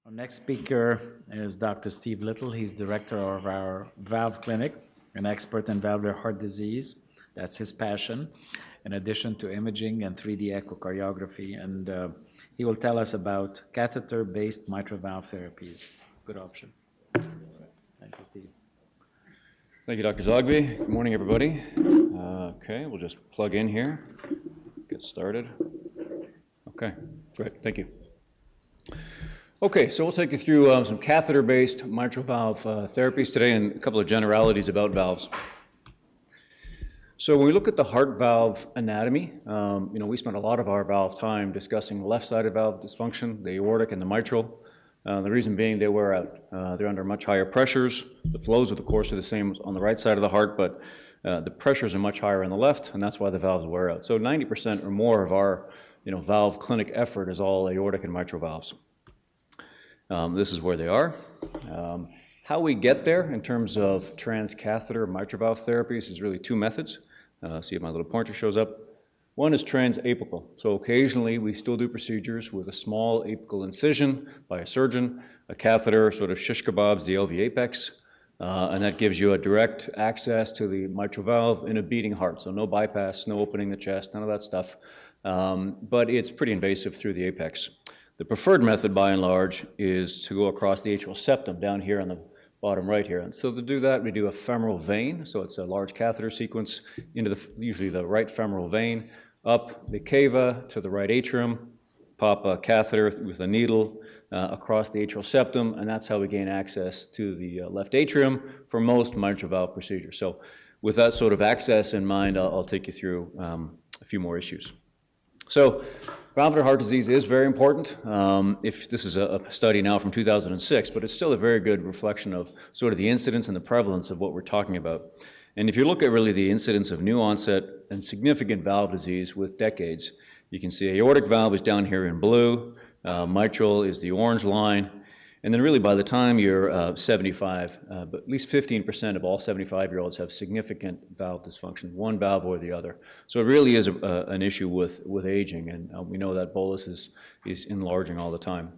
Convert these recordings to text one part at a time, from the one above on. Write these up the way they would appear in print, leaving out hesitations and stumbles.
Our next speaker is Dr. Steve Little. He's director of our valve clinic, an expert in valvular heart disease. That's his passion, in addition to imaging and 3D echocardiography. And he will tell us about catheter-based mitral valve therapies. Good option. Thank you, Steve. Thank you, Dr. Zoghbi. Good morning, everybody. Okay, we'll just plug in here, get started. Okay, great, thank you. Okay, so we'll take you through some catheter-based mitral valve therapies today and a couple of generalities about valves. So when we look at the heart valve anatomy, we spend a lot of our valve time discussing the left-sided valve dysfunction, the aortic and the mitral. The reason being they wear out. They're under much higher pressures. The flows, of course, are the same on the right side of the heart, but the pressures are much higher on the left, and that's why the valves wear out. So 90% or more of our valve clinic effort is all aortic and mitral valves. This is where they are. How we get there in terms of transcatheter mitral valve therapies is really two methods. See if my little pointer shows up. One is transapical. So occasionally we still do procedures with a small apical incision by a surgeon. A catheter sort of shish kebabs the LV apex, and that gives you a direct access to the mitral valve in a beating heart. So no bypass, no opening the chest, none of that stuff. But it's pretty invasive through the apex. The preferred method, by and large, is to go across the atrial septum down here on the bottom right here. And so to do that, we do a femoral vein. So it's a large catheter sequence into usually the right femoral vein, up the cava to the right atrium, pop a catheter with a needle across the atrial septum, and that's how we gain access to the left atrium for most mitral valve procedures. So with that sort of access in mind, I'll take you through a few more issues. So valvular heart disease is very important. If this is a study now from 2006, but it's still a very good reflection of sort of the incidence and the prevalence of what we're talking about. And if you look at really the incidence of new onset and significant valve disease with decades, you can see aortic valve is down here in blue, mitral is the orange line, and then really by the time you're 75, but at least 15% of all 75-year-olds have significant valve dysfunction, one valve or the other. So it really is an issue with aging, and we know that bolus is enlarging all the time.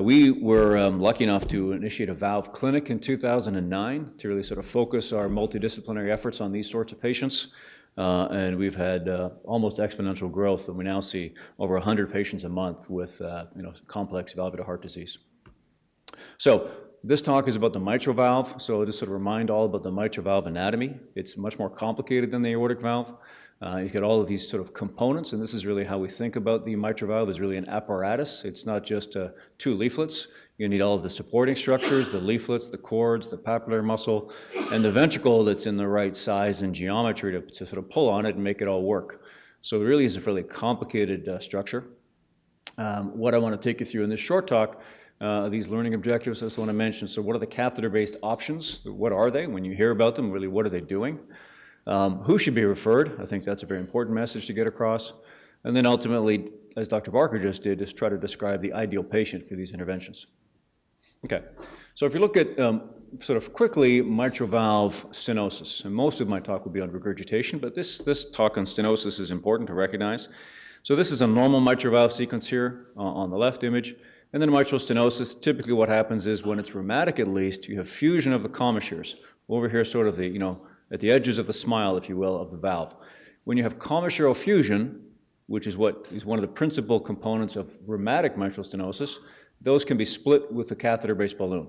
We were lucky enough to initiate a valve clinic in 2009 to really sort of focus our multidisciplinary efforts on these sorts of patients. And we've had almost exponential growth, and we now see over 100 patients a month with complex valvular heart disease. So this talk is about the mitral valve, so just sort of remind all about the mitral valve anatomy. It's much more complicated than the aortic valve. You've got all of these sort of components, and this is really how we think about the mitral valve is really an apparatus. It's not just two leaflets. You need all of the supporting structures, the leaflets, the cords, the papillary muscle, and the ventricle that's in the right size and geometry to sort of pull on it and make it all work. So it really is a fairly complicated structure. What I want to take you through in this short talk, these learning objectives I just want to mention. So what are the catheter-based options? What are they? When you hear about them, really what are they doing? Who should be referred? I think that's a very important message to get across. And then ultimately, as Dr. Barker just did, is try to describe the ideal patient for these interventions. Okay, so if you look at sort of quickly mitral valve stenosis, and most of my talk will be on regurgitation, but this talk on stenosis is important to recognize. So this is a normal mitral valve sequence here on the left image. And then mitral stenosis, typically what happens is when it's rheumatic at least, you have fusion of the commissures. Over here sort of the, at the edges of the smile, if you will, of the valve. When you have commissural fusion, which is what is one of the principal components of rheumatic mitral stenosis, those can be split with a catheter-based balloon.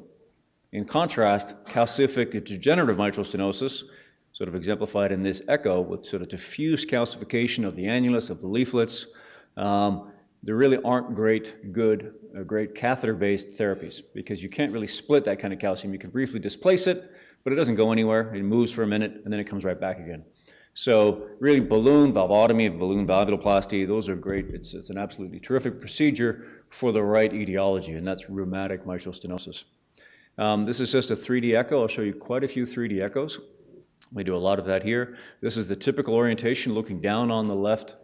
In contrast, calcific degenerative mitral stenosis, sort of exemplified in this echo with sort of diffuse calcification of the annulus, of the leaflets, there really aren't great catheter-based therapies because you can't really split that kind of calcium. You can briefly displace it, but it doesn't go anywhere. It moves for a minute, and then it comes right back again. So really balloon valvotomy, balloon valvuloplasty, those are great. It's an absolutely terrific procedure for the right etiology, and that's rheumatic mitral stenosis. This is just a 3D echo. I'll show you quite a few 3D echoes. We do a lot of that here. This is the typical orientation looking down on the left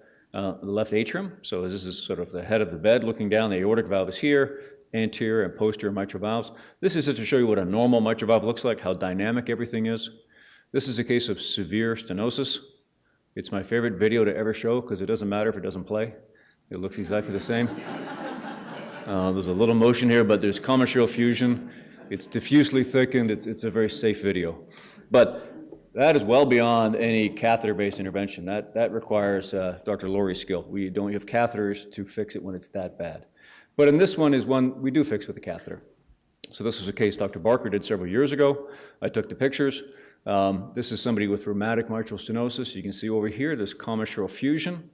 atrium. So this is sort of the head of the bed looking down. The aortic valve is here, anterior and posterior mitral valves. This is just to show you what a normal mitral valve looks like, how dynamic everything is. This is a case of severe stenosis. It's my favorite video to ever show because it doesn't matter if it doesn't play. It looks exactly the same. There's a little motion here, but there's commissural fusion. It's diffusely thickened. It's a very safe video. But that is well beyond any catheter-based intervention. That requires Dr. Laurie's skill. We don't have catheters to fix it when it's that bad. But in this one is one we do fix with the catheter. So this was a case Dr. Barker did several years ago. I took the pictures. This is somebody with rheumatic mitral stenosis. You can see over here there's commissural fusion.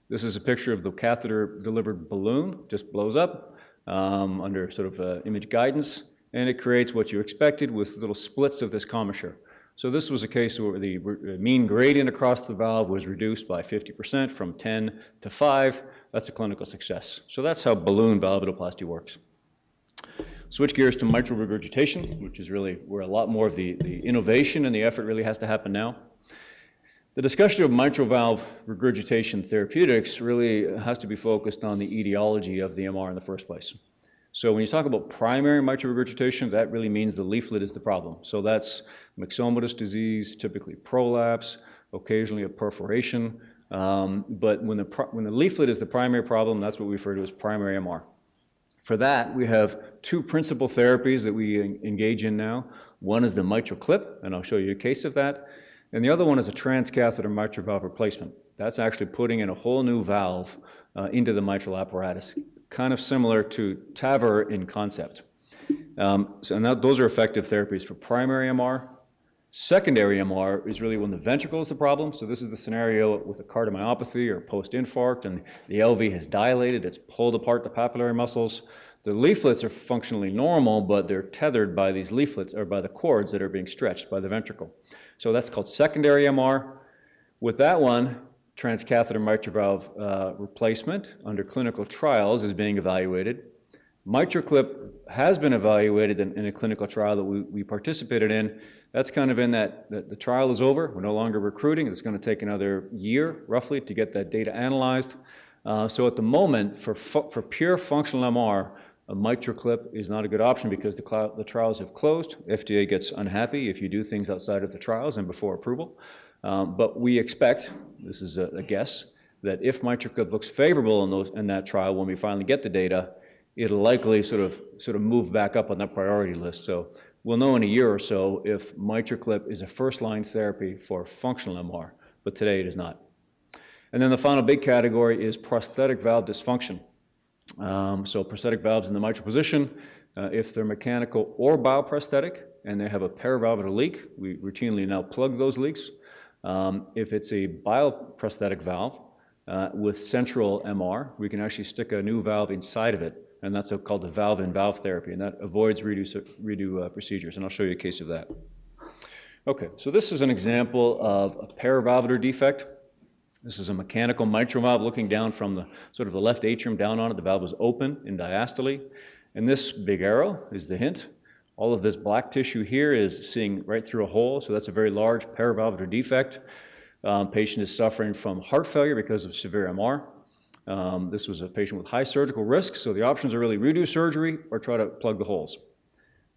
This is a picture of the catheter-delivered balloon, just blows up under sort of image guidance, and it creates what you expected with little splits of this commissure. So this was a case where the mean gradient across the valve was reduced by 50% from 10 to 5. That's a clinical success. So that's how balloon valvuloplasty works. Switch gears to mitral regurgitation, which is really where a lot more of the innovation and the effort really has to happen now. The discussion of mitral valve regurgitation therapeutics really has to be focused on the etiology of the MR in the first place. So when you talk about primary mitral regurgitation, that really means the leaflet is the problem. So that's myxomatous disease, typically prolapse, occasionally a perforation. But when the leaflet is the primary problem, that's what we refer to as primary MR. For that, we have two principal therapies that we engage in now. One is the mitral clip, and I'll show you a case of that. And the other one is a transcatheter mitral valve replacement. That's actually putting in a whole new valve into the mitral apparatus, kind of similar to TAVR in concept. Those are effective therapies for primary MR. Secondary MR is really when the ventricle is the problem. So this is the scenario with a cardiomyopathy or post-infarct, and the LV has dilated, it's pulled apart the papillary muscles. The leaflets are functionally normal, but they're tethered by these leaflets, or by the cords that are being stretched by the ventricle. So that's called secondary MR. With that one, transcatheter mitral valve replacement under clinical trials is being evaluated. Mitral clip has been evaluated in a clinical trial that we participated in. That's kind of in that the trial is over. We're no longer recruiting. It's going to take another year, roughly, to get that data analyzed. So at the moment, for pure functional MR, a mitral clip is not a good option because the trials have closed. FDA gets unhappy if you do things outside of the trials and before approval. But we expect, this is a guess, that if mitral clip looks favorable in that trial, when we finally get the data, it'll likely sort of move back up on that priority list. So we'll know in a year or so if mitral clip is a first-line therapy for functional MR, but today it is not. And then the final big category is prosthetic valve dysfunction. So prosthetic valves in the mitral position, if they're mechanical or bioprosthetic and they have a paravalvular leak, we routinely now plug those leaks. If it's a bioprosthetic valve with central MR, we can actually stick a new valve inside of it, and that's called the valve-in-valve therapy, and that avoids redo procedures, and I'll show you a case of that. Okay, so this is an example of a paravalvular defect. This is a mechanical mitral valve looking down from the sort of the left atrium down on it. The valve is open in diastole, and this big arrow is the hint. All of this black tissue here is seeing right through a hole, so that's a very large paravalvular defect. Patient is suffering from heart failure because of severe MR. This was a patient with high surgical risk, so the options are really redo surgery or try to plug the holes.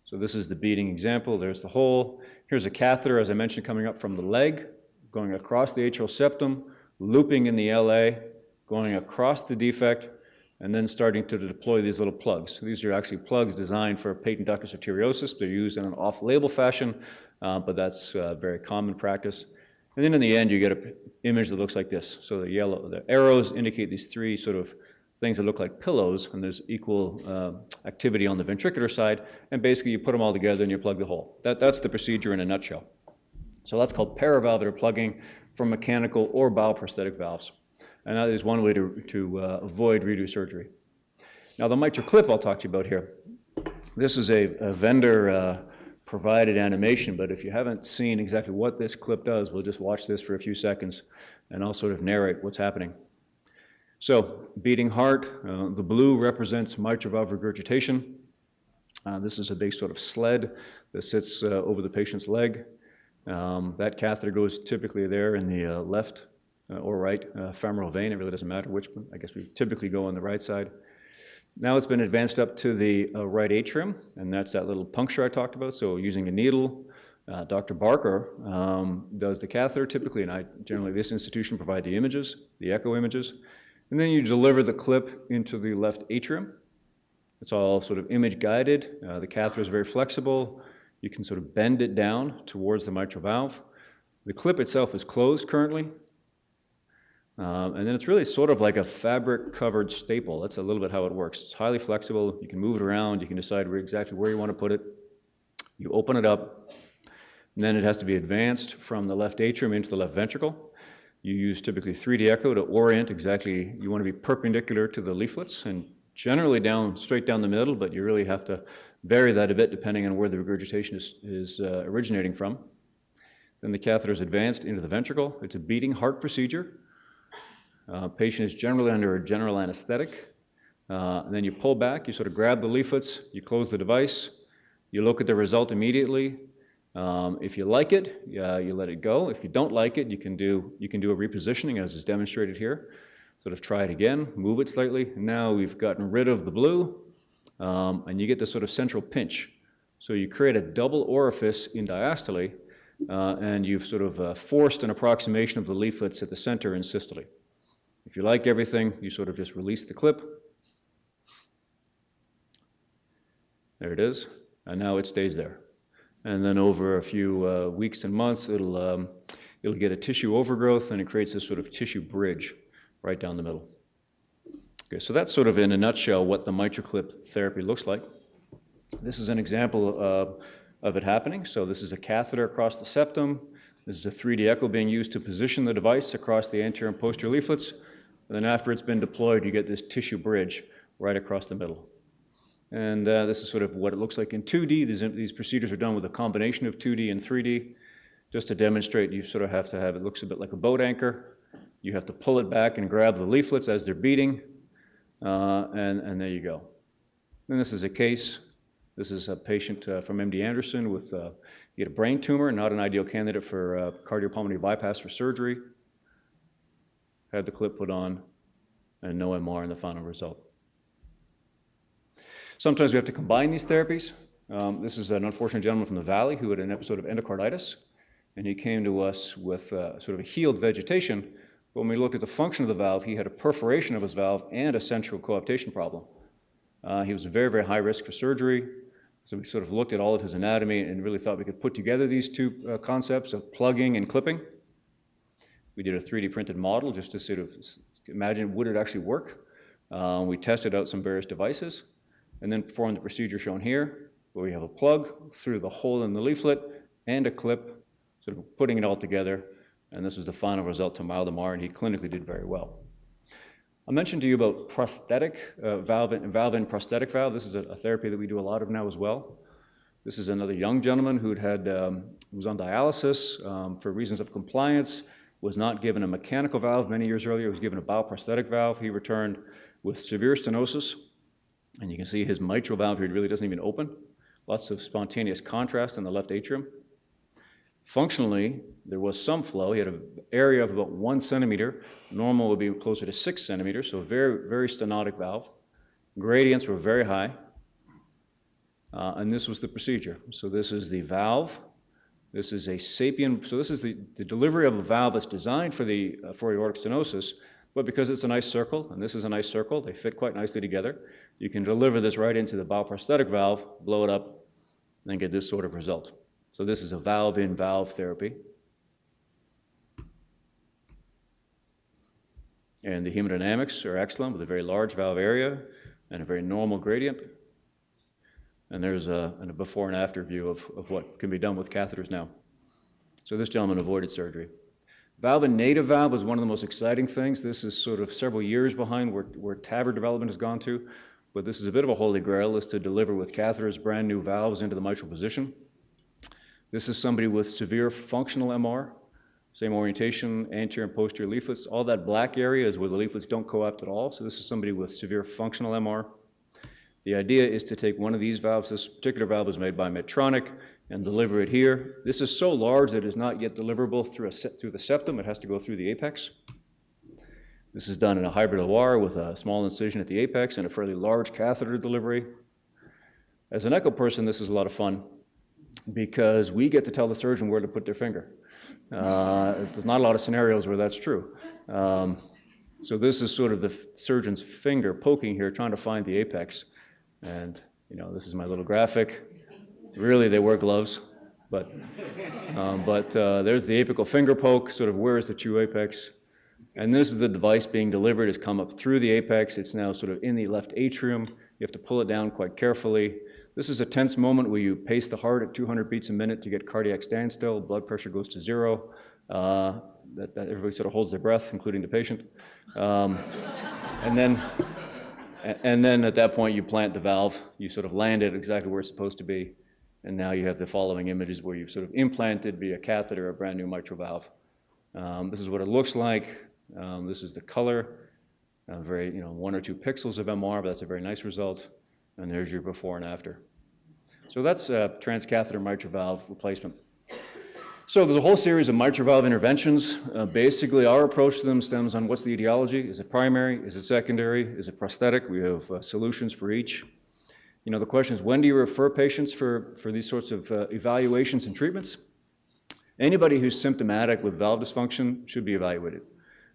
So this is the beating example. There's the hole. Here's a catheter, as I mentioned, coming up from the leg, going across the atrial septum, looping in the LA, going across the defect, and then starting to deploy these little plugs. These are actually plugs designed for patent ductus arteriosus. They're used in an off-label fashion, but that's very common practice. And then in the end, you get an image that looks like this. So the arrows indicate these three sort of things that look like pillows, and there's equal activity on the ventricular side, and basically you put them all together and you plug the hole. That's the procedure in a nutshell. So that's called paravalvular plugging for mechanical or bioprosthetic valves. And that is one way to avoid redo surgery. Now the mitral clip I'll talk to you about here. This is a vendor provided animation, but if you haven't seen exactly what this clip does, we'll just watch this for a few seconds and I'll sort of narrate what's happening. So beating heart, the blue represents mitral valve regurgitation. This is a big sort of sled that sits over the patient's leg. That catheter goes typically there in the left or right femoral vein. It really doesn't matter which one. I guess we typically go on the right side. Now it's been advanced up to the right atrium, and that's that little puncture I talked about. So using a needle, Dr. Barker does the catheter typically, and I generally, this institution, provide the images, the echo images. And then you deliver the clip into the left atrium. It's all sort of image guided. The catheter is very flexible. You can sort of bend it down towards the mitral valve. The clip itself is closed currently. And then it's really sort of like a fabric-covered staple. That's a little bit how it works. It's highly flexible. You can move it around. You can decide exactly where you want to put it. You open it up, and then it has to be advanced from the left atrium into the left ventricle. You use typically 3D echo to orient exactly. You want to be perpendicular to the leaflets and generally straight down the middle, but you really have to vary that a bit depending on where the regurgitation is originating from. Then the catheter is advanced into the ventricle. It's a beating heart procedure. Patient is generally under a general anesthetic. And then you pull back, you sort of grab the leaflets, you close the device, you look at the result immediately. If you like it, you let it go. If you don't like it, you can do a repositioning as is demonstrated here. Sort of try it again, move it slightly. Now we've gotten rid of the blue, and you get this sort of central pinch. So you create a double orifice in diastole, and you've sort of forced an approximation of the leaflets at the center in systole. If you like everything, you sort of just release the clip. There it is, and now it stays there. And then over a few weeks and months, it'll get a tissue overgrowth, and it creates this sort of tissue bridge right down the middle. Okay, so that's sort of in a nutshell what the MitraClip therapy looks like. This is an example of it happening. So this is a catheter across the septum. This is a 3D echo being used to position the device across the anterior and posterior leaflets. And then after it's been deployed, you get this tissue bridge right across the middle. And this is sort of what it looks like in 2D. These procedures are done with a combination of 2D and 3D. Just to demonstrate, you sort of have to have, it looks a bit like a boat anchor. You have to pull it back and grab the leaflets as they're beating, and there you go. And this is a case. This is a patient from MD Anderson with, he had a brain tumor, not an ideal candidate for cardiopulmonary bypass for surgery. Had the clip put on, and no MR in the final result. Sometimes we have to combine these therapies. This is an unfortunate gentleman from the Valley who had an episode of endocarditis, and he came to us with sort of a healed vegetation. But when we looked at the function of the valve, he had a perforation of his valve and a central coaptation problem. He was very, very high risk for surgery. So we sort of looked at all of his anatomy and really thought we could put together these two concepts of plugging and clipping. We did a 3D printed model just to sort of imagine would it actually work. We tested out some various devices and then performed the procedure shown here, where we have a plug through the hole in the leaflet and a clip, sort of putting it all together. And this was the final result to mild MR, and he clinically did very well. I mentioned to you about prosthetic valve-in prosthetic valve. This is a therapy that we do a lot of now as well. This is another young gentleman who was on dialysis for reasons of compliance, was not given a mechanical valve many years earlier, was given a bioprosthetic valve. He returned with severe stenosis, and you can see his mitral valve here really doesn't even open. Lots of spontaneous contrast in the left atrium. Functionally, there was some flow. He had an area of about 1 centimeter. Normal would be closer to 6 centimeters, so a very, very stenotic valve. Gradients were very high, and this was the procedure. So this is the valve. This is a sapien, so this is the delivery of a valve that's designed for aortic stenosis, but because it's a nice circle, and this is a nice circle, they fit quite nicely together, you can deliver this right into the bioprosthetic valve, blow it up, and get this sort of result. So this is a valve-in valve therapy. And the hemodynamics are excellent with a very large valve area and a very normal gradient. And there's a before and after view of what can be done with catheters now. So this gentleman avoided surgery. Valve-in native valve was one of the most exciting things. This is sort of several years behind where TAVR development has gone to, but this is a bit of a holy grail, is to deliver with catheters brand new valves into the mitral position. This is somebody with severe functional MR, same orientation, anterior and posterior leaflets. All that black area is where the leaflets don't coapt at all, so this is somebody with severe functional MR. The idea is to take one of these valves, this particular valve was made by Medtronic, and deliver it here. This is so large that it is not yet deliverable through the septum. It has to go through the apex. This is done in a hybrid OR with a small incision at the apex and a fairly large catheter delivery. As an echo person, this is a lot of fun because we get to tell the surgeon where to put their finger. There's not a lot of scenarios where that's true. So this is sort of the surgeon's finger poking here, trying to find the apex. And, you know, this is my little graphic. Really, they wear gloves, but there's the apical finger poke, sort of where is the true apex. And this is the device being delivered. It's come up through the apex. It's now sort of in the left atrium. You have to pull it down quite carefully. This is a tense moment where you pace the heart at 200 beats a minute to get cardiac standstill. Blood pressure goes to 0. That everybody sort of holds their breath, including the patient. And then at that point, you plant the valve. You sort of land it exactly where it's supposed to be. And now you have the following images where you've sort of implanted via catheter a brand new mitral valve. This is what it looks like. This is the color. Very, 1 or 2 pixels of MR, but that's a very nice result. And there's your before and after. So that's transcatheter mitral valve replacement. So there's a whole series of mitral valve interventions. Basically, our approach to them stems on what's the etiology. Is it primary? Is it secondary? Is it prosthetic? We have solutions for each. The question is, when do you refer patients for these sorts of evaluations and treatments? Anybody who's symptomatic with valve dysfunction should be evaluated.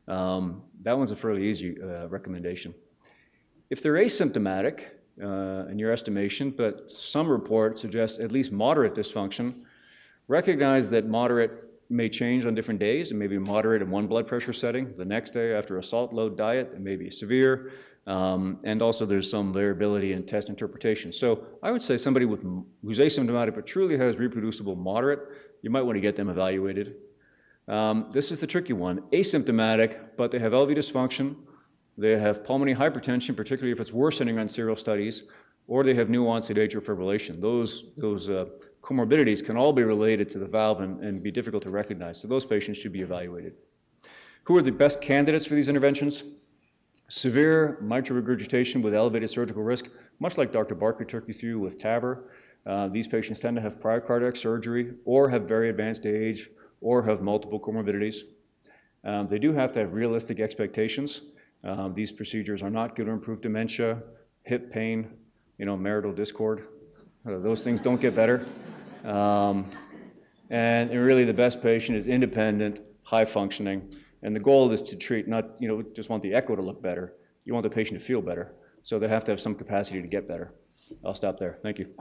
That one's a fairly easy recommendation. If they're asymptomatic, in your estimation, but some reports suggest at least moderate dysfunction, recognize that moderate may change on different days. It may be moderate in one blood pressure setting. The next day after a salt load diet, it may be severe. And also there's some variability in test interpretation. So I would say somebody who's asymptomatic but truly has reproducible moderate, you might want to get them evaluated. This is the tricky one. Asymptomatic, but they have LV dysfunction. They have pulmonary hypertension, particularly if it's worsening on serial studies, or they have new onset atrial fibrillation. Those comorbidities can all be related to the valve and be difficult to recognize. So those patients should be evaluated. Who are the best candidates for these interventions? Severe mitral regurgitation with elevated surgical risk, much like Dr. Barker took you through with TAVR. These patients tend to have prior cardiac surgery or have very advanced age or have multiple comorbidities. They do have to have realistic expectations. These procedures are not going to improve dementia, hip pain, marital discord. Those things don't get better. And really the best patient is independent, high functioning. And the goal is to treat, not just want the echo to look better. You want the patient to feel better. So they have to have some capacity to get better. I'll stop there. Thank you.